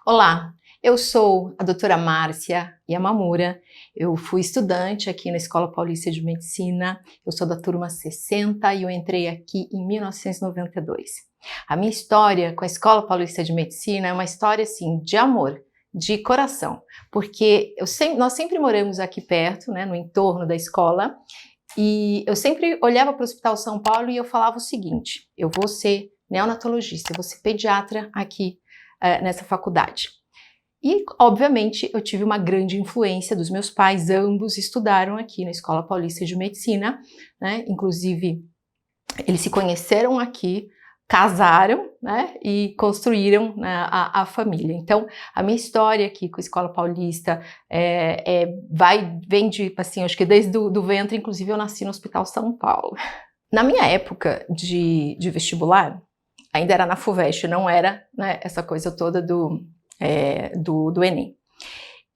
Olá, eu sou a doutora Márcia Yamamura, eu fui estudante aqui na Escola Paulista de Medicina, eu sou da turma 60 e eu entrei aqui em 1992. A minha história com a Escola Paulista de Medicina é uma história assim, de amor, de coração, porque nós sempre moramos aqui perto, né, no entorno da escola, e eu sempre olhava para o Hospital São Paulo e eu falava o seguinte: eu vou ser neonatologista, eu vou ser pediatra aqui nessa faculdade. E, obviamente, eu tive uma grande influência dos meus pais, ambos estudaram aqui na Escola Paulista de Medicina, né? Inclusive, eles se conheceram aqui, casaram, né? E construíram, né, a família. Então, a minha história aqui com a Escola Paulista vem de, assim, acho que desde do ventre, inclusive eu nasci no Hospital São Paulo. Na minha época de vestibular, ainda era na FUVEST, não era, né, essa coisa toda do Enem.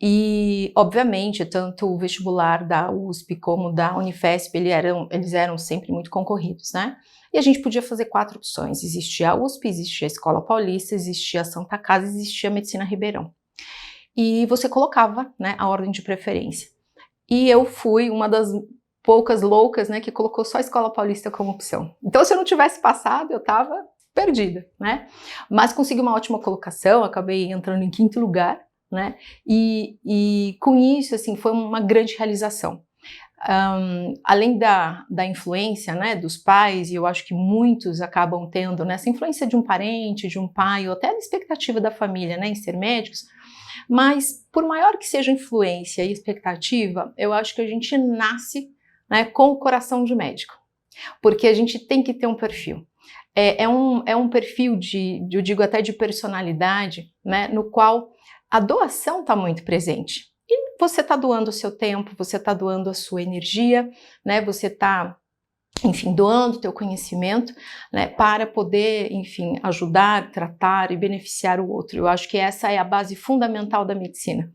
E, obviamente, tanto o vestibular da USP como da Unifesp, eles eram sempre muito concorridos, né? E a gente podia fazer 4 opções. Existia a USP, existia a Escola Paulista, existia a Santa Casa, existia a Medicina Ribeirão. E você colocava, né, a ordem de preferência. E eu fui uma das poucas loucas, né, que colocou só a Escola Paulista como opção. Então, se eu não tivesse passado, eu estava perdida, né? Mas consegui uma ótima colocação, acabei entrando em 5º lugar, né? E com isso, assim, foi uma grande realização. Além da influência, né, dos pais, e eu acho que muitos acabam tendo, né, essa influência de um parente, de um pai, ou até da expectativa da família, né, em ser médicos, mas por maior que seja a influência e expectativa, eu acho que a gente nasce, né, com o coração de médico, porque a gente tem que ter um perfil. É um perfil eu digo até de personalidade, né, no qual a doação está muito presente. E você está doando o seu tempo, você está doando a sua energia, né, você está, enfim, doando o teu conhecimento, né, para poder, enfim, ajudar, tratar e beneficiar o outro. Eu acho que essa é a base fundamental da medicina.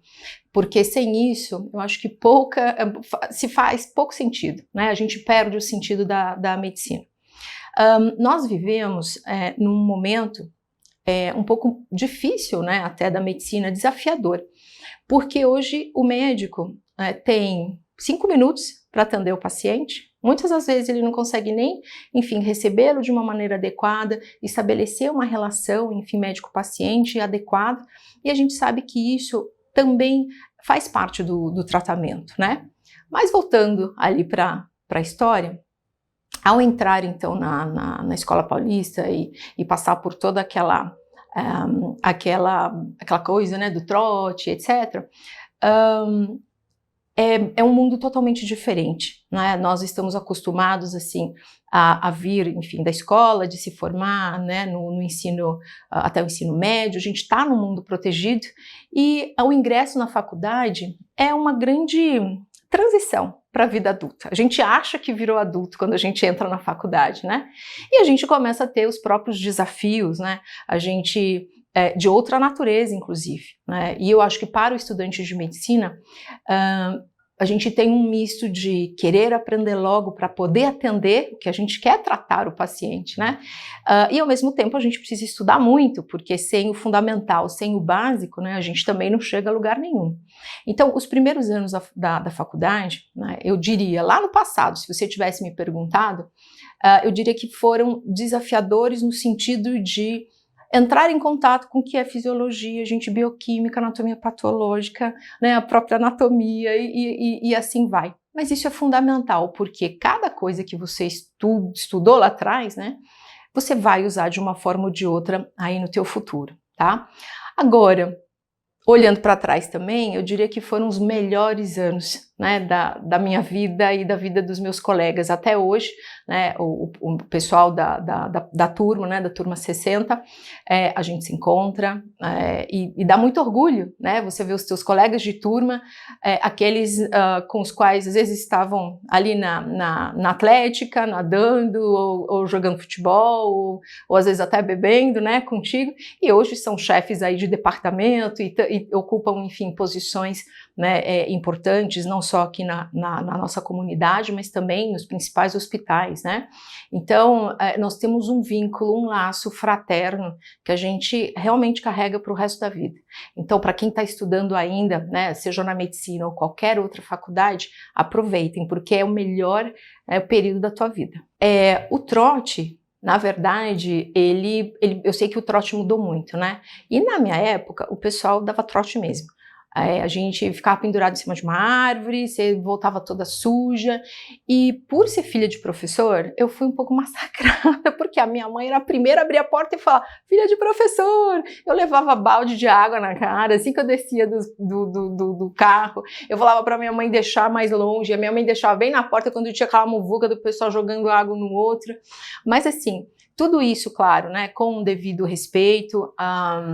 Porque sem isso, eu acho que se faz pouco sentido, né? A gente perde o sentido da medicina. Nós vivemos num momento um pouco difícil, né, até da medicina, desafiador, porque hoje o médico tem 5 minutos para atender o paciente, muitas das vezes ele não consegue nem, enfim, recebê-lo de uma maneira adequada, estabelecer uma relação, enfim, médico-paciente adequada, e a gente sabe que isso também faz parte do tratamento, né? Mas voltando ali para a história, ao entrar, então, na Escola Paulista e passar por toda aquela coisa, né, do trote, etc., é um mundo totalmente diferente, né? Nós estamos acostumados, assim, a vir, enfim, da escola, de se formar, né, no ensino, até o ensino médio, a gente está num mundo protegido, e o ingresso na faculdade é uma grande transição para a vida adulta. A gente acha que virou adulto quando a gente entra na faculdade, né? E a gente começa a ter os próprios desafios, né? A gente de outra natureza, inclusive, né? E eu acho que para o estudante de medicina, a gente tem um misto de querer aprender logo para poder atender o que a gente quer tratar o paciente, né? E ao mesmo tempo a gente precisa estudar muito, porque sem o fundamental, sem o básico, né, a gente também não chega a lugar nenhum. Então, os primeiros anos da faculdade, né, eu diria, lá no passado, se você tivesse me perguntado, eu diria que foram desafiadores no sentido de entrar em contato com o que é fisiologia, bioquímica, anatomia patológica, né, a própria anatomia e assim vai. Mas isso é fundamental, porque cada coisa que você estudou lá atrás, né, você vai usar de uma forma ou de outra aí no teu futuro, tá? Agora, olhando para trás também, eu diria que foram os melhores anos, né, da minha vida e da vida dos meus colegas. Até hoje, né, o pessoal da turma, né, da turma 60, a gente se encontra e dá muito orgulho, né, você vê os teus colegas de turma, aqueles com os quais às vezes estavam ali na atlética, nadando ou jogando futebol, ou às vezes até bebendo, né, contigo, e hoje são chefes aí de departamento e ocupam, enfim, posições né, importantes, não só aqui na nossa comunidade, mas também nos principais hospitais, né? Então, nós temos um vínculo, um laço fraterno que a gente realmente carrega para o resto da vida. Então, para quem está estudando ainda, né, seja na medicina ou qualquer outra faculdade, aproveitem, porque é o melhor período da tua vida. O trote, na verdade, eu sei que o trote mudou muito, né? E na minha época, o pessoal dava trote mesmo. A gente ficava pendurado em cima de uma árvore, você voltava toda suja. E por ser filha de professor, eu fui um pouco massacrada, porque a minha mãe era a primeira a abrir a porta e falar: filha de professor! Eu levava balde de água na cara, assim que eu descia do carro, eu falava para minha mãe deixar mais longe, a minha mãe deixava bem na porta quando tinha aquela muvuca do pessoal jogando água no outro. Mas assim, tudo isso, claro, né, com o devido respeito.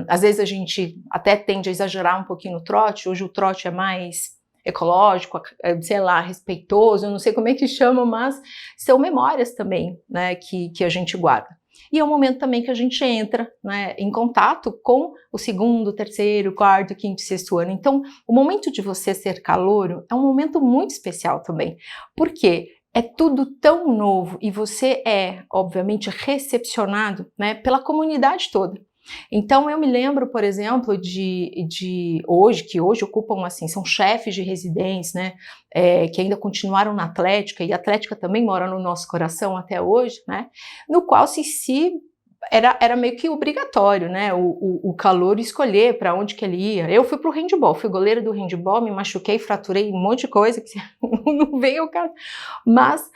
Às vezes a gente até tende a exagerar um pouquinho no trote. Hoje o trote é mais ecológico, sei lá, respeitoso, eu não sei como é que chama, mas são memórias também, né, que a gente guarda. E é um momento também que a gente entra, né, em contato com o segundo, terceiro, quarto, quinto, sexto ano. Então, o momento de você ser calouro é um momento muito especial também. Por quê? É tudo tão novo e você é, obviamente, recepcionado, né, pela comunidade toda. Então eu me lembro, por exemplo, de hoje, que hoje ocupam, assim, são chefes de residência, né, que ainda continuaram na Atlética, e a Atlética também mora no nosso coração até hoje, né, no qual era meio que obrigatório, né, o calouro escolher para onde que ele ia. Eu fui pro handball, fui goleira do handball, me machuquei, fraturei um monte de coisa, que não veio o caso, mas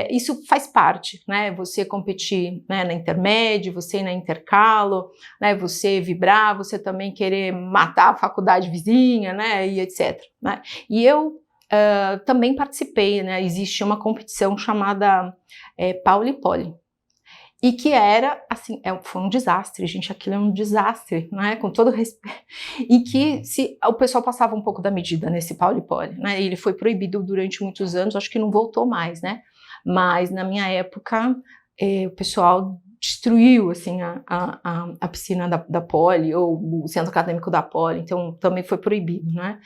isso faz parte, né, você competir, né, na intermédia, você ir na intercalo, né, você vibrar, você também querer matar a faculdade vizinha, né, e etc, né, e eu também participei, né, existia uma competição chamada Pauli Poli, e que era, assim, foi um desastre, gente, aquilo é um desastre, né, com todo respeito, e que o pessoal passava um pouco da medida nesse Pauli-Poli, né, ele foi proibido durante muitos anos, acho que não voltou mais, né, mas na minha época, o pessoal destruiu, assim, a piscina da Poli, ou o centro acadêmico da Poli, então também foi proibido, né.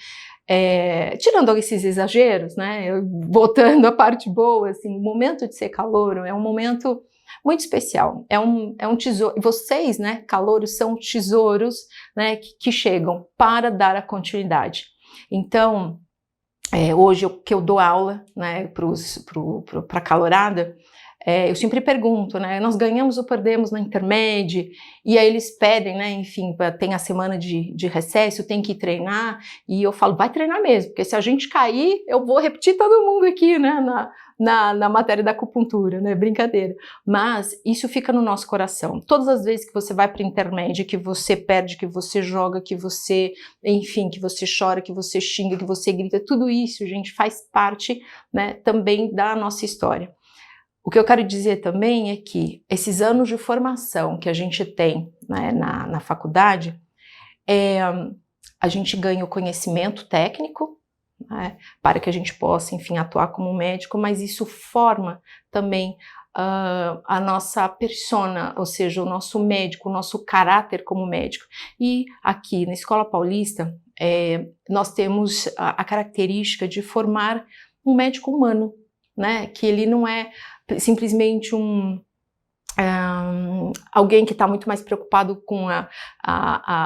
Tirando esses exageros, né, voltando à parte boa, assim, o momento de ser calouro é um momento muito especial, é um tesouro, e vocês, né, calouros, são tesouros, né, que chegam para dar a continuidade. Então, hoje que eu dou aula, né, para a calorada, eu sempre pergunto, né, nós ganhamos ou perdemos na intermédia, e aí eles pedem, né, enfim, tem a semana de recesso, tem que treinar, e eu falo, vai treinar mesmo, porque se a gente cair, eu vou repetir todo mundo aqui, né, na matéria da acupuntura, né, brincadeira, mas isso fica no nosso coração. Todas as vezes que você vai para a intermédia, que você perde, que você joga, que você, enfim, que você chora, que você xinga, que você grita, tudo isso, gente, faz parte, né, também da nossa história. O que eu quero dizer também é que esses anos de formação que a gente tem, né, na faculdade, a gente ganha o conhecimento técnico, né, para que a gente possa, enfim, atuar como médico, mas isso forma também a nossa persona, ou seja, o nosso médico, o nosso caráter como médico. E aqui na Escola Paulista, nós temos a característica de formar um médico humano, né, que ele não é simplesmente alguém que está muito mais preocupado com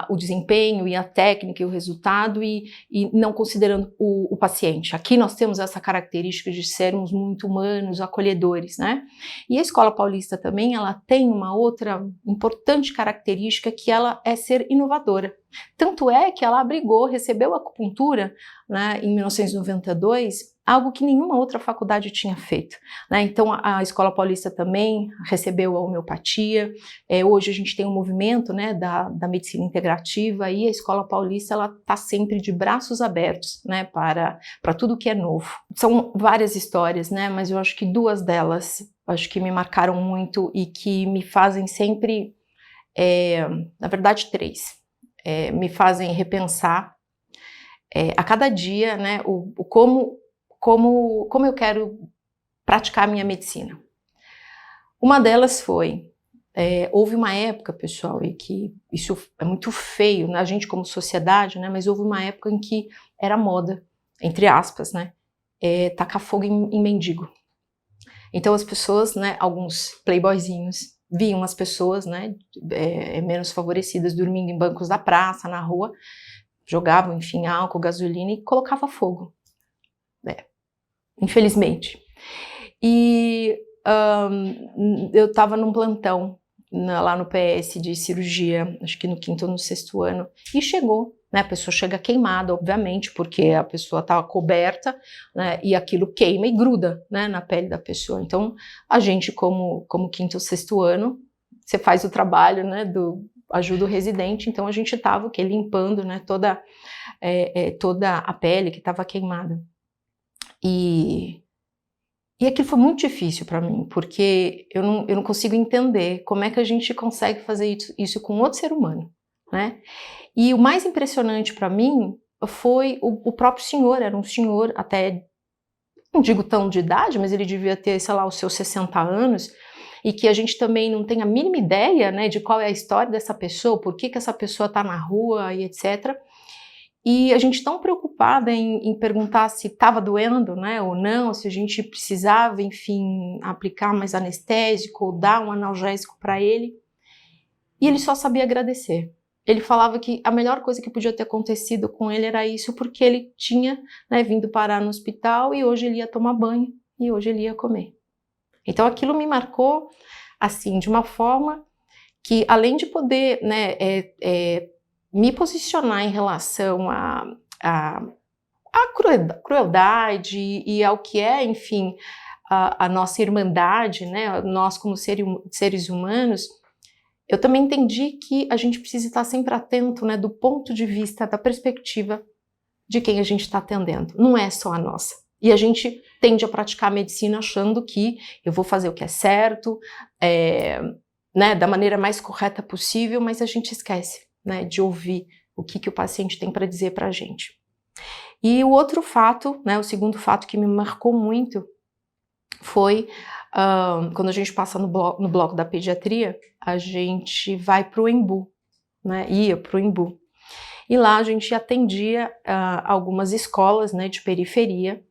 o desempenho e a técnica e o resultado e não considerando o paciente. Aqui nós temos essa característica de sermos muito humanos, acolhedores, né? E a Escola Paulista também, ela tem uma outra importante característica, que ela é ser inovadora. Tanto é que ela recebeu a acupuntura, né, em 1992, algo que nenhuma outra faculdade tinha feito, né? Então a Escola Paulista também recebeu a homeopatia. Hoje a gente tem um movimento, né, da medicina integrativa, e a Escola Paulista ela está sempre de braços abertos, né, para tudo que é novo. São várias histórias, né, mas eu acho que duas delas acho que me marcaram muito e que me fazem sempre, na verdade três, me fazem repensar a cada dia, né, como eu quero praticar a minha medicina. Uma delas foi houve uma época, pessoal, e que isso é muito feio, né, a gente como sociedade, né, mas houve uma época em que era moda, entre aspas, né, tacar fogo em mendigo. Então as pessoas, né, alguns playboyzinhos, viam as pessoas, né, menos favorecidas dormindo em bancos da praça, na rua, jogavam, enfim, álcool, gasolina e colocava fogo, infelizmente. E eu estava num plantão lá no PS de cirurgia, acho que no 5º ou no 6º ano, e chegou, né, a pessoa chega queimada, obviamente, porque a pessoa estava coberta, né, e aquilo queima e gruda, né, na pele da pessoa. Então, a gente, como 5º ou 6º ano, você faz o trabalho, né, ajuda o residente, então a gente estava limpando, né, toda a pele que estava queimada. E aquilo foi muito difícil para mim, porque eu não consigo entender como é que a gente consegue fazer isso com outro ser humano, né? E o mais impressionante para mim foi o próprio senhor, era um senhor até, não digo tão de idade, mas ele devia ter, sei lá, os seus 60 anos, e que a gente também não tem a mínima ideia, né, de qual é a história dessa pessoa, por que essa pessoa está na rua e etc. E a gente tão preocupada em perguntar se estava doendo, né, ou não, se a gente precisava, enfim, aplicar mais anestésico ou dar um analgésico para ele. E ele só sabia agradecer. Ele falava que a melhor coisa que podia ter acontecido com ele era isso, porque ele tinha, né, vindo parar no hospital e hoje ele ia tomar banho e hoje ele ia comer. Então aquilo me marcou, assim, de uma forma que, além de poder, né, me posicionar em relação à crueldade e ao que é, enfim, a nossa irmandade, né, nós como seres humanos, eu também entendi que a gente precisa estar sempre atento, né, do ponto de vista, da perspectiva de quem a gente está atendendo. Não é só a nossa. E a gente tende a praticar a medicina achando que eu vou fazer o que é certo, né, da maneira mais correta possível, mas a gente esquece, né, de ouvir o que o paciente tem para dizer para a gente. E o outro fato, né, o segundo fato que me marcou muito foi quando a gente passa no bloco da pediatria, a gente vai para o Embu, né, ia para o Embu. E lá a gente atendia algumas escolas, né, de periferia.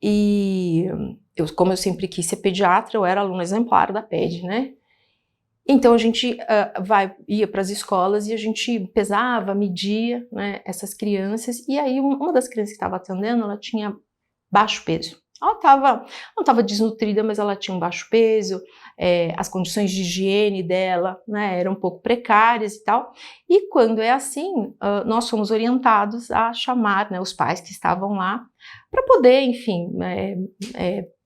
E como eu sempre quis ser pediatra, eu era aluna exemplar da PED, né? Então a gente ia para as escolas e a gente pesava, media, né, essas crianças. E aí uma das crianças que estava atendendo, ela tinha baixo peso. Ela não estava desnutrida, mas ela tinha um baixo peso, as condições de higiene dela, né, eram um pouco precárias e tal. E quando é assim, nós fomos orientados a chamar, né, os pais que estavam lá para poder, enfim,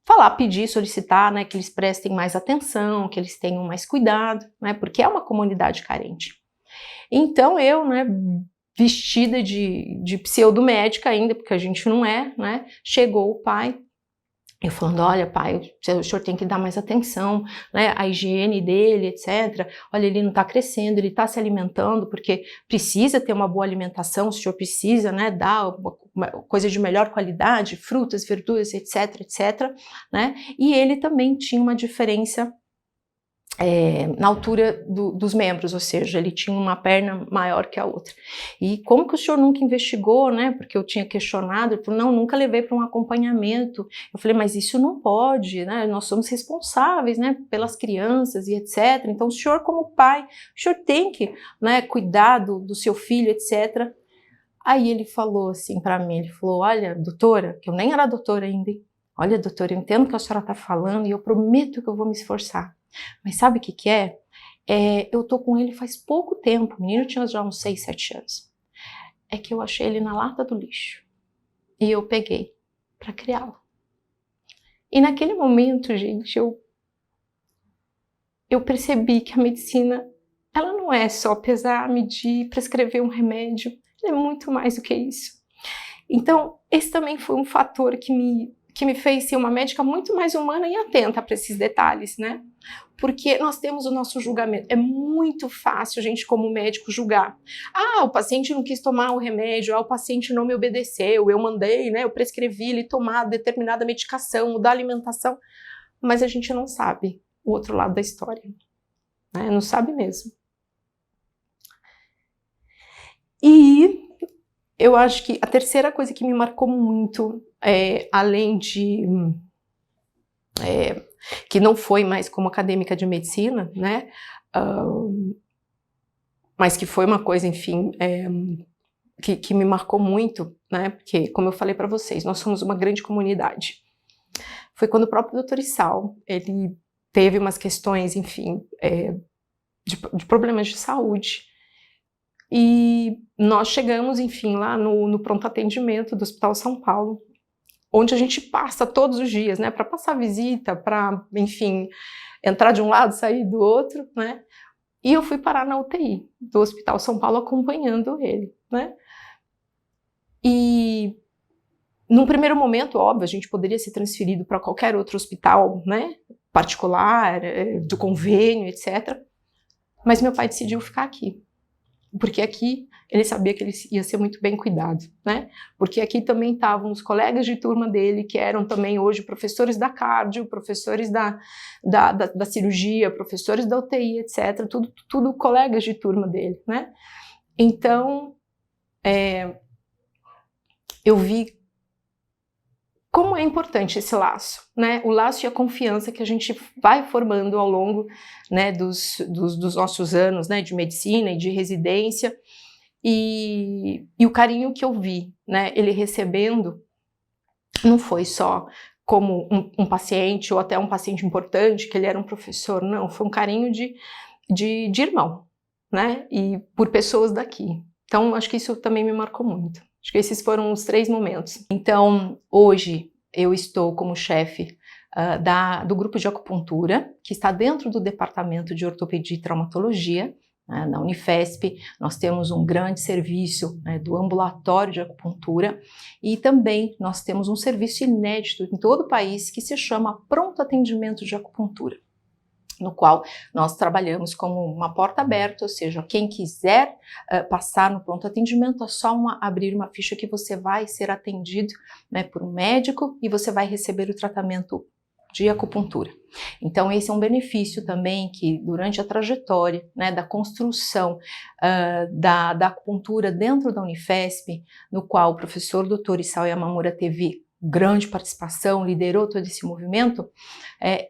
falar, pedir, solicitar, né, que eles prestem mais atenção, que eles tenham mais cuidado, né, porque é uma comunidade carente. Então eu, né, vestida de pseudo-médica ainda, porque a gente não é, né, chegou o pai, eu falando, olha pai, o senhor tem que dar mais atenção, né, a higiene dele, etc. Olha, ele não está crescendo, ele está se alimentando, porque precisa ter uma boa alimentação, o senhor precisa, né, dar uma coisa de melhor qualidade, frutas, verduras, etc, etc, né, e ele também tinha uma diferença na altura dos membros, ou seja, ele tinha uma perna maior que a outra. E como que o senhor nunca investigou, né? Porque eu tinha questionado, ele falou, não, nunca levei para um acompanhamento. Eu falei, mas isso não pode, né? Nós somos responsáveis, né, pelas crianças e etc. Então o senhor como pai, o senhor tem que, né, cuidar do seu filho, etc. Aí ele falou assim para mim, ele falou, olha, doutora, que eu nem era doutora ainda, hein? Olha, doutora, eu entendo o que a senhora está falando e eu prometo que eu vou me esforçar. Mas sabe o que é? Eu tô com ele faz pouco tempo, o menino tinha já uns 6, 7 anos. É que eu achei ele na lata do lixo e eu peguei para criá-lo. E naquele momento, gente, eu percebi que a medicina, ela não é só pesar, medir, prescrever um remédio, ela é muito mais do que isso. Então, esse também foi um fator que me fez ser uma médica muito mais humana e atenta para esses detalhes, né? Porque nós temos o nosso julgamento. É muito fácil a gente, como médico, julgar. Ah, o paciente não quis tomar o remédio, o paciente não me obedeceu, eu mandei, né, eu prescrevi ele tomar determinada medicação, mudar a alimentação, mas a gente não sabe o outro lado da história. né? Não sabe mesmo. E eu acho que a terceira coisa que me marcou muito, além de que não foi mais como acadêmica de medicina, né? Mas que foi uma coisa, enfim, que me marcou muito, né? Porque, como eu falei para vocês, nós somos uma grande comunidade. Foi quando o próprio Dr. Issal, ele teve umas questões, enfim, de problemas de saúde. E nós chegamos, enfim, lá no pronto atendimento do Hospital São Paulo, onde a gente passa todos os dias, né? Para passar visita, para, enfim, entrar de um lado, sair do outro, né? E eu fui parar na UTI do Hospital São Paulo acompanhando ele, né? E num primeiro momento, óbvio, a gente poderia ser transferido para qualquer outro hospital, né? Particular, do convênio, etc. Mas meu pai decidiu ficar aqui, porque aqui ele sabia que ele ia ser muito bem cuidado, né? Porque aqui também estavam os colegas de turma dele, que eram também hoje professores da cardio, professores da cirurgia, professores da UTI, etc. Tudo colegas de turma dele, né? Então, eu vi como é importante esse laço, né? O laço e a confiança que a gente vai formando ao longo, né, dos nossos anos, né, de medicina e de residência, e o carinho que eu vi, né, ele recebendo, não foi só como um paciente ou até um paciente importante, que ele era um professor, não, foi um carinho de irmão, né, e por pessoas daqui. Então, acho que isso também me marcou muito. Acho que esses foram os 3 momentos. Então, hoje, eu estou como chefe do grupo de acupuntura, que está dentro do departamento de ortopedia e traumatologia, né, na Unifesp. Nós temos um grande serviço, né, do ambulatório de acupuntura, e também nós temos um serviço inédito em todo o país que se chama Pronto Atendimento de Acupuntura, no qual nós trabalhamos como uma porta aberta, ou seja, quem quiser passar no pronto atendimento, é só abrir uma ficha que você vai ser atendido, né, por um médico e você vai receber o tratamento de acupuntura. Então esse é um benefício também que durante a trajetória, né, da construção da acupuntura dentro da Unifesp, no qual o professor Dr. Issal Yamamura teve grande participação, liderou todo esse movimento,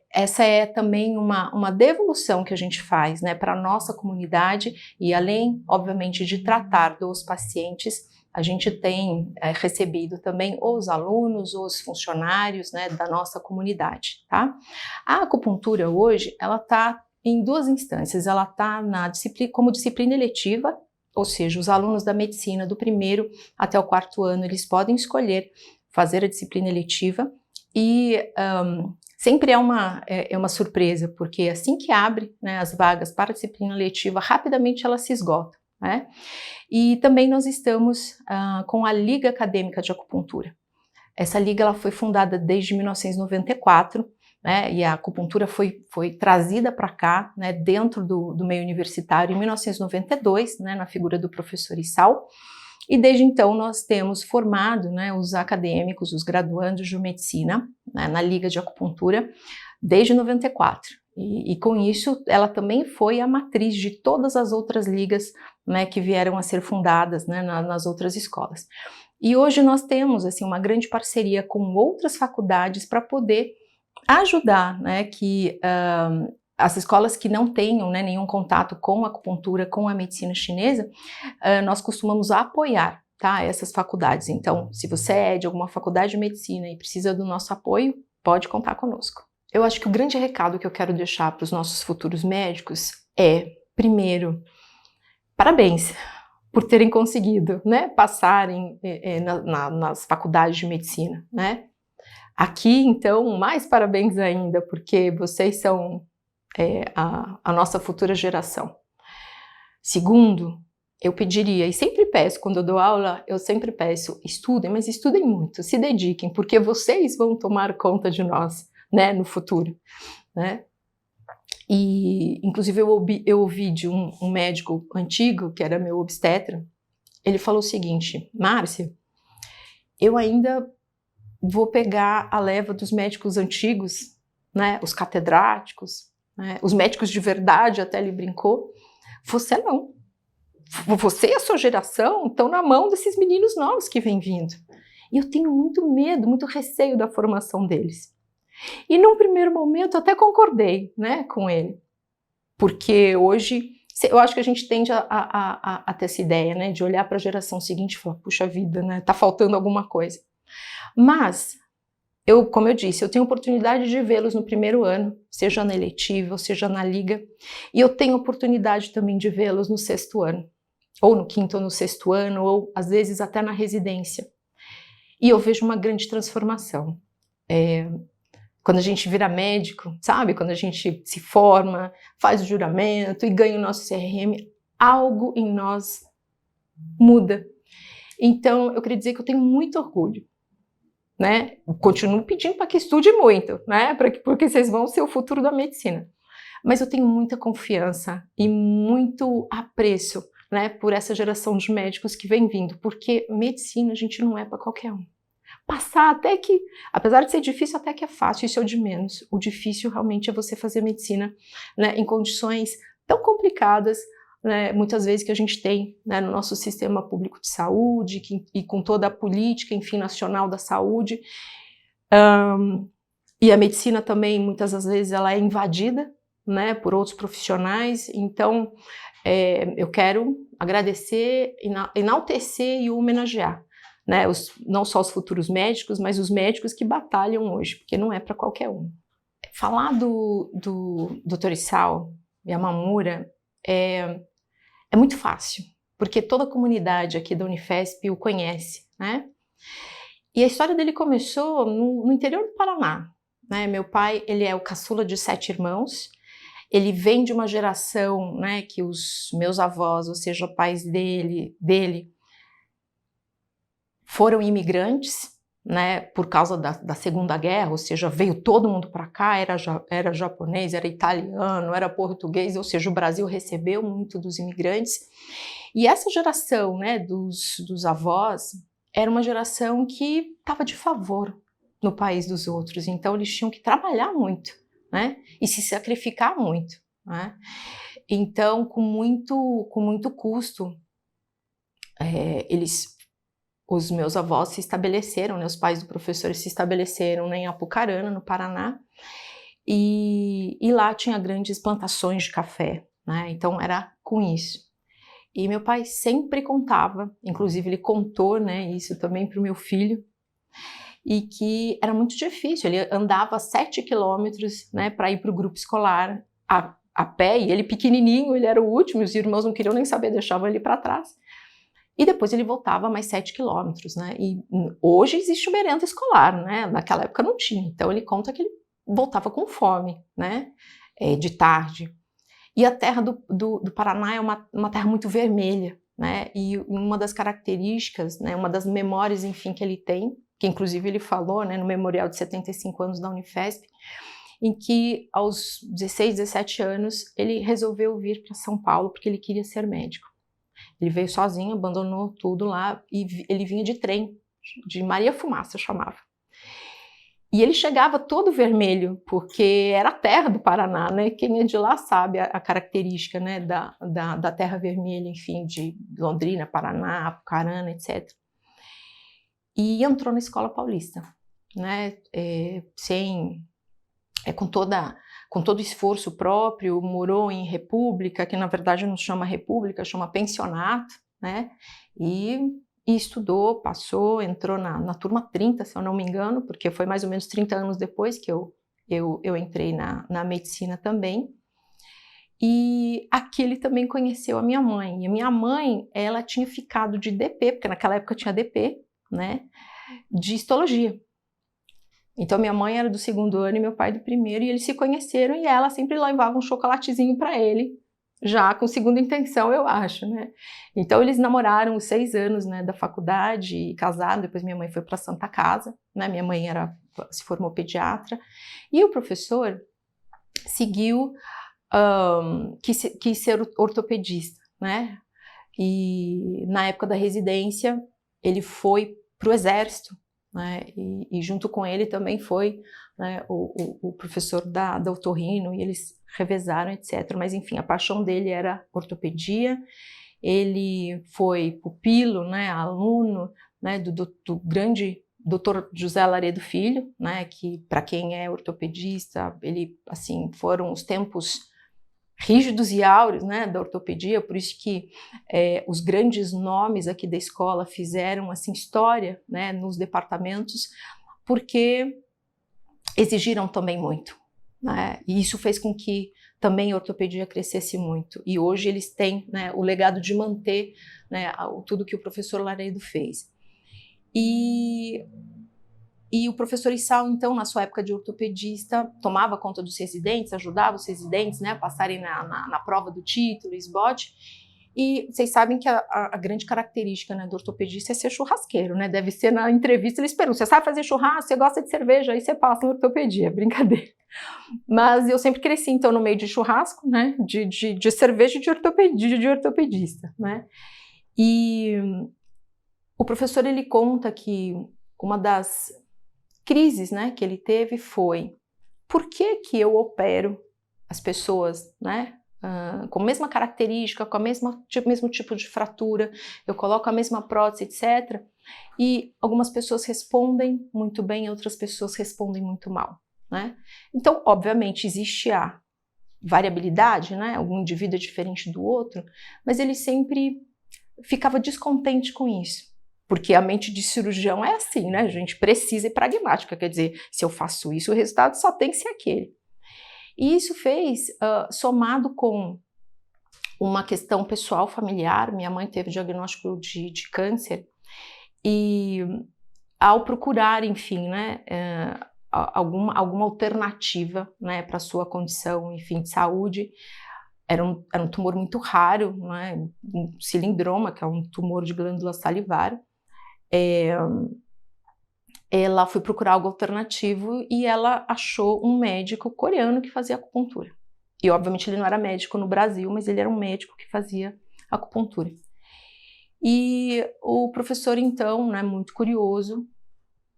essa é também uma devolução que a gente faz, né, para a nossa comunidade, e além, obviamente, de tratar dos pacientes, a gente tem recebido também os alunos, os funcionários, né, da nossa comunidade, tá? A acupuntura hoje, ela está em 2 instâncias, ela está como disciplina eletiva, ou seja, os alunos da medicina do 1º até o 4º ano, eles podem escolher fazer a disciplina eletiva, e sempre é uma surpresa, porque assim que abre, né, as vagas para a disciplina eletiva, rapidamente ela se esgota, né? E também nós estamos com a Liga Acadêmica de Acupuntura. Essa liga ela foi fundada desde 1994, né, e a acupuntura foi trazida para cá, né, dentro do meio universitário em 1992, né, na figura do professor Issal. E desde então nós temos formado, né, os acadêmicos, os graduandos de medicina, né, na Liga de Acupuntura desde 94. E com isso ela também foi a matriz de todas as outras ligas, né, que vieram a ser fundadas, né, nas outras escolas. E hoje nós temos assim, uma grande parceria com outras faculdades para poder ajudar, né, que as escolas que não tenham, né, nenhum contato com a acupuntura, com a medicina chinesa, nós costumamos apoiar, tá, essas faculdades. Então, se você é de alguma faculdade de medicina e precisa do nosso apoio, pode contar conosco. Eu acho que o grande recado que eu quero deixar para os nossos futuros médicos é, primeiro, parabéns por terem conseguido, né, passarem nas faculdades de medicina, né? Aqui, então, mais parabéns ainda, porque vocês são a nossa futura geração. Segundo, eu pediria, e sempre peço, quando eu dou aula, eu sempre peço, estudem, mas estudem muito, se dediquem, porque vocês vão tomar conta de nós, né, no futuro, né? E, inclusive, eu ouvi de um médico antigo, que era meu obstetra, ele falou o seguinte: Márcia, eu ainda vou pegar a leva dos médicos antigos, né, os catedráticos, né? Os médicos de verdade, até ele brincou, você não. Você e a sua geração estão na mão desses meninos novos que vêm vindo. E eu tenho muito medo, muito receio da formação deles. E num primeiro momento eu até concordei, né, com ele. Porque hoje, eu acho que a gente tende a ter essa ideia, né, de olhar para a geração seguinte e falar, puxa vida, né, tá faltando alguma coisa. Mas, como eu disse, eu tenho oportunidade de vê-los no primeiro ano, seja na eletiva, ou seja na liga, e eu tenho oportunidade também de vê-los no sexto ano, ou no quinto ou no sexto ano, ou às vezes até na residência. E eu vejo uma grande transformação. Quando a gente vira médico, sabe? Quando a gente se forma, faz o juramento e ganha o nosso CRM, algo em nós muda. Então, eu queria dizer que eu tenho muito orgulho, né? Continuo pedindo para que estude muito, né? Porque vocês vão ser o futuro da medicina. Mas eu tenho muita confiança e muito apreço, né, por essa geração de médicos que vem vindo, porque medicina a gente não é para qualquer um. Passar até que, apesar de ser difícil, até que é fácil, isso é o de menos. O difícil realmente é você fazer medicina, né, em condições tão complicadas, né, muitas vezes que a gente tem, né, no nosso sistema público de saúde e com toda a política, enfim, nacional da saúde. E a medicina também, muitas das vezes, ela é invadida, né, por outros profissionais. Então, eu quero agradecer, enaltecer e homenagear, né, não só os futuros médicos, mas os médicos que batalham hoje, porque não é para qualquer um. Falar do Dr. Isao Yamamura é muito fácil, porque toda a comunidade aqui da Unifesp o conhece, né? E a história dele começou no interior do Paraná, né? Meu pai, ele é o caçula de 7 irmãos, ele vem de uma geração, né, que os meus avós, ou seja, pais dele foram imigrantes, né, por causa da Segunda Guerra, ou seja, veio todo mundo para cá, era japonês, era italiano, era português, ou seja, o Brasil recebeu muito dos imigrantes. E essa geração, né, dos avós, era uma geração que estava de favor no país dos outros, então eles tinham que trabalhar muito, né, e se sacrificar muito, né? Então, com muito custo, os meus avós se estabeleceram, né, os pais do professor se estabeleceram, né, em Apucarana, no Paraná, e lá tinha grandes plantações de café, né, então era com isso. E meu pai sempre contava, inclusive ele contou, né, isso também para o meu filho, e que era muito difícil, ele andava 7 quilômetros, né, para ir para o grupo escolar a pé, e ele pequenininho, ele era o último, e os irmãos não queriam nem saber, deixavam ele para trás. E depois ele voltava mais 7 quilômetros, né? E hoje existe merenda escolar, né? Naquela época não tinha. Então ele conta que ele voltava com fome, né? De tarde. E a terra do Paraná é uma terra muito vermelha, né? E uma das características, né? Uma das memórias, enfim, que ele tem, que inclusive ele falou, né? No memorial de 75 anos da Unifesp, em que aos 16, 17 anos ele resolveu vir para São Paulo porque ele queria ser médico. Ele veio sozinho, abandonou tudo lá e ele vinha de trem, de Maria Fumaça chamava. E ele chegava todo vermelho, porque era a terra do Paraná, né? Quem é de lá sabe a característica, né, da terra vermelha, enfim, de Londrina, Paraná, Apucarana, etc. E entrou na Escola Paulista, né? Com todo esforço próprio, morou em república, que na verdade não chama república, chama pensionato, né? E estudou, passou, entrou na turma 30, se eu não me engano, porque foi mais ou menos 30 anos depois que eu entrei na medicina também. E aqui ele também conheceu a minha mãe. E a minha mãe, ela tinha ficado de DP, porque naquela época tinha DP, né? De histologia. Então minha mãe era do 2º ano e meu pai do 1º, e eles se conheceram e ela sempre levava um chocolatezinho para ele, já com segunda intenção, eu acho, né? Então eles namoraram os 6 anos, né, da faculdade e casaram. Depois minha mãe foi para Santa Casa, né? Minha mãe se formou pediatra e o professor seguiu quis ser ortopedista, né? E na época da residência ele foi para o exército, né, e junto com ele também foi, né, o professor da otorrino, e eles revezaram, etc. Mas enfim, a paixão dele era ortopedia. Ele foi pupilo, né, aluno, né, do grande Dr. José Laredo Filho, né, que para quem é ortopedista, ele, assim, foram os tempos rígidos e áureos, né, da ortopedia, por isso que os grandes nomes aqui da escola fizeram, assim, história, né, nos departamentos, porque exigiram também muito, né, e isso fez com que também a ortopedia crescesse muito, e hoje eles têm, né, o legado de manter, né, tudo que o professor Laredo fez. E o professor Issal, então, na sua época de ortopedista, tomava conta dos residentes, ajudava os residentes, né, a passarem na prova do título, SBOT. E vocês sabem que a grande característica, né, do ortopedista é ser churrasqueiro, né? Deve ser na entrevista, eles perguntam: você sabe fazer churrasco? Você gosta de cerveja? Aí você passa na ortopedia, brincadeira. Mas eu sempre cresci, então, no meio de churrasco, né, de cerveja e de ortopedista, né? E o professor, ele conta que uma das crises, né, que ele teve foi: por que eu opero as pessoas, né, com a mesma característica, com a mesmo tipo de fratura, eu coloco a mesma prótese, etc. E algumas pessoas respondem muito bem, outras pessoas respondem muito mal, né? Então, obviamente, existe a variabilidade, né? Algum indivíduo é diferente do outro, mas ele sempre ficava descontente com isso. Porque a mente de cirurgião é assim, né? A gente precisa e pragmática, quer dizer, se eu faço isso, o resultado só tem que ser aquele. E isso fez, somado com uma questão pessoal, familiar, minha mãe teve diagnóstico de câncer, e ao procurar, enfim, né, alguma alternativa, né, para a sua condição, enfim, de saúde, era um tumor muito raro, né, um cilindroma, que é um tumor de glândula salivar. Ela foi procurar algo alternativo e ela achou um médico coreano que fazia acupuntura. E obviamente ele não era médico no Brasil, mas ele era um médico que fazia acupuntura. E o professor, então, né, muito curioso,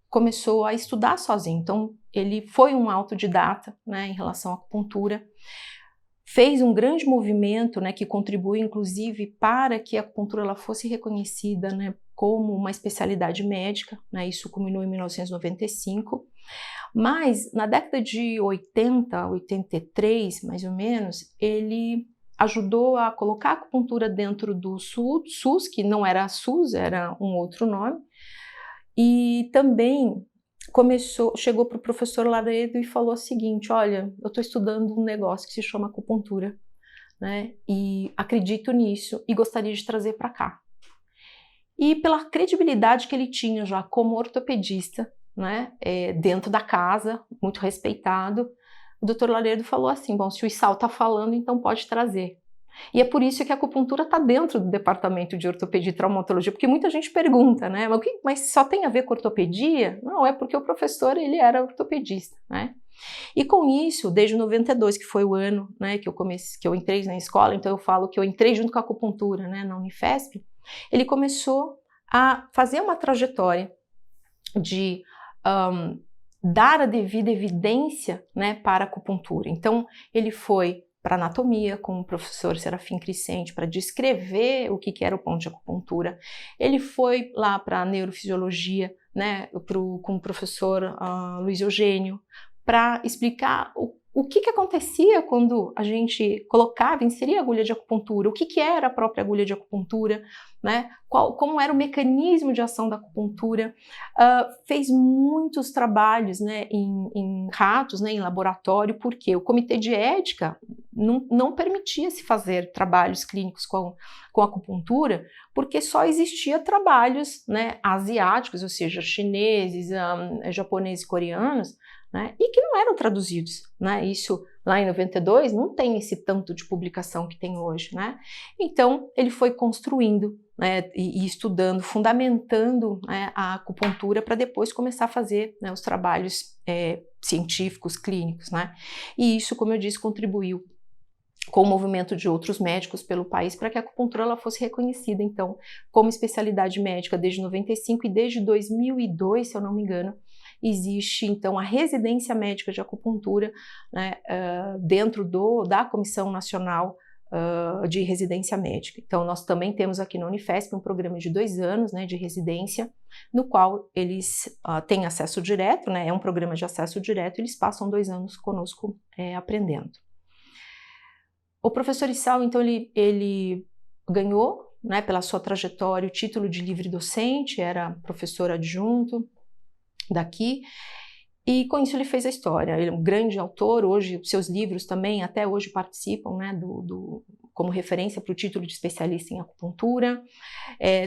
começou a estudar sozinho. Então ele foi um autodidata, né, em relação à acupuntura. Fez um grande movimento, né, que contribui inclusive para que a acupuntura ela fosse reconhecida, né, como uma especialidade médica, né, isso culminou em 1995, mas na década de 80, 83, mais ou menos, ele ajudou a colocar a acupuntura dentro do SUS, que não era SUS, era um outro nome, e também chegou para o professor Laredo e falou o seguinte: olha, eu estou estudando um negócio que se chama acupuntura, né, e acredito nisso e gostaria de trazer para cá. E pela credibilidade que ele tinha já como ortopedista, né, dentro da casa, muito respeitado, o Dr. Laredo falou assim: bom, se o Issal está falando, então pode trazer. E é por isso que a acupuntura está dentro do departamento de ortopedia e traumatologia, porque muita gente pergunta, né, mas só tem a ver com ortopedia? Não, é porque o professor, ele era ortopedista, né? E com isso, desde 92, que foi o ano, né, que eu entrei na escola, então eu falo que eu entrei junto com a acupuntura, né, na Unifesp, ele começou a fazer uma trajetória de dar a devida evidência, né, para a acupuntura. Então, ele foi para anatomia com o professor Serafim Crescente para descrever o que era o ponto de acupuntura. Ele foi lá para a neurofisiologia, né, com o professor Luiz Eugênio, para explicar o que acontecia quando a gente inseria a agulha de acupuntura, o que era a própria agulha de acupuntura, né? Como era o mecanismo de ação da acupuntura. Fez muitos trabalhos, né, em ratos, né, em laboratório, porque o comitê de ética não permitia se fazer trabalhos clínicos com acupuntura, porque só existia trabalhos, né, asiáticos, ou seja, chineses, japoneses, coreanos, né, e que não eram traduzidos, né? Isso lá em 92 não tem esse tanto de publicação que tem hoje, né? Então ele foi construindo, né, e estudando, fundamentando, né, a acupuntura para depois começar a fazer, né, os trabalhos científicos, clínicos, né? E isso, como eu disse, contribuiu com o movimento de outros médicos pelo país, para que a acupuntura ela fosse reconhecida, então, como especialidade médica desde 95 e desde 2002, se eu não me engano, existe, então, a residência médica de acupuntura, né, dentro da Comissão Nacional de Residência Médica. Então, nós também temos aqui na Unifesp um programa de 2 anos, né, de residência, no qual eles têm acesso direto, né, é um programa de acesso direto, eles passam 2 anos conosco aprendendo. O professor Issal, então, ele ganhou, né, pela sua trajetória, o título de livre docente, era professor adjunto daqui, e com isso ele fez a história. Ele é um grande autor, hoje seus livros também até hoje participam, né, como referência para o título de especialista em acupuntura.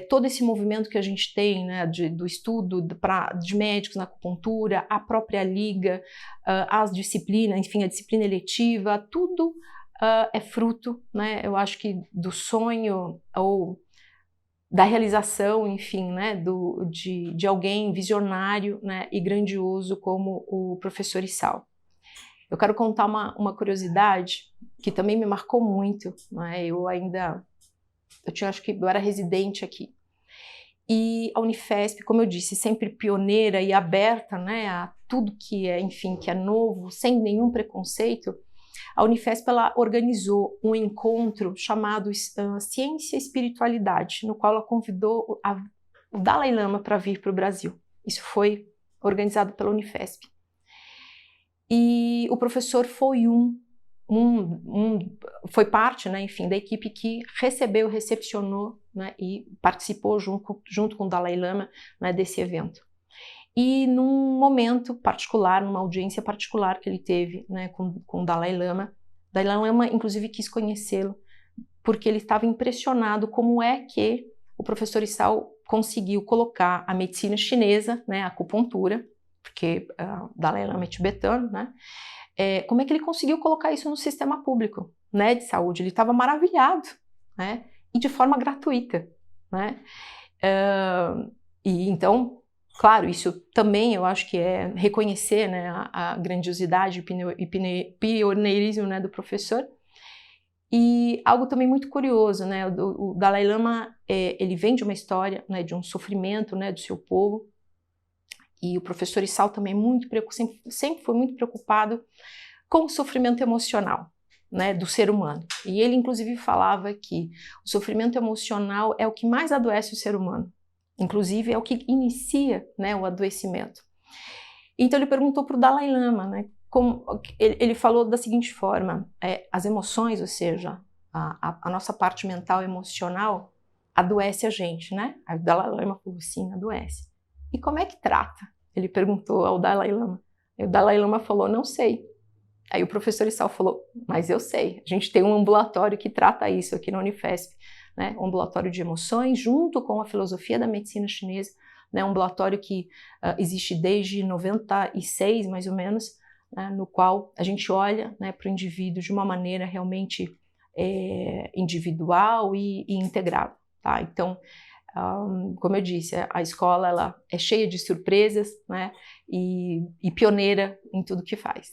Todo esse movimento que a gente tem, né, do estudo de médicos na acupuntura, a própria liga, as disciplinas, enfim, a disciplina eletiva, tudo é fruto, né, eu acho que do sonho ou da realização, enfim, né, de alguém visionário, né, e grandioso como o professor Issal. Eu quero contar uma curiosidade que também me marcou muito, né, acho que eu era residente aqui. E a Unifesp, como eu disse, sempre pioneira e aberta, né, a tudo que é, enfim, que é novo, sem nenhum preconceito. A Unifesp ela organizou um encontro chamado Ciência e Espiritualidade, no qual ela convidou o Dalai Lama para vir para o Brasil. Isso foi organizado pela Unifesp. E o professor foi foi parte, né, enfim, da equipe que recepcionou, né, e participou junto com o Dalai Lama, né, desse evento. E num momento particular, numa audiência particular que ele teve, né, com o Dalai Lama inclusive quis conhecê-lo, porque ele estava impressionado como é que o professor Issal conseguiu colocar a medicina chinesa, né, a acupuntura, porque o Dalai Lama é tibetano, né, como é que ele conseguiu colocar isso no sistema público, né, de saúde. Ele estava maravilhado, né, e de forma gratuita, né, e então, claro, isso também eu acho que é reconhecer, né, a grandiosidade e pioneirismo, né, do professor. E algo também muito curioso, né, o Dalai Lama, ele vem de uma história, né, de um sofrimento, né, do seu povo, e o professor Issal também sempre foi muito preocupado com o sofrimento emocional, né, do ser humano. E ele inclusive falava que o sofrimento emocional é o que mais adoece o ser humano. Inclusive é o que inicia, né, o adoecimento. Então ele perguntou para o Dalai Lama, né, ele falou da seguinte forma: as emoções, ou seja, a nossa parte mental emocional adoece a gente, né? Aí o Dalai Lama falou: sim, adoece. E como é que trata? Ele perguntou ao Dalai Lama. Aí o Dalai Lama falou: não sei. Aí o professor Issal falou: mas eu sei, a gente tem um ambulatório que trata isso aqui na Unifesp, né, um ambulatório de emoções, junto com a filosofia da medicina chinesa, né, um ambulatório que existe desde 96, mais ou menos, né, no qual a gente olha, né, para o indivíduo de uma maneira realmente individual e integrada. Tá? Então, como eu disse, a escola ela é cheia de surpresas, né, e pioneira em tudo que faz.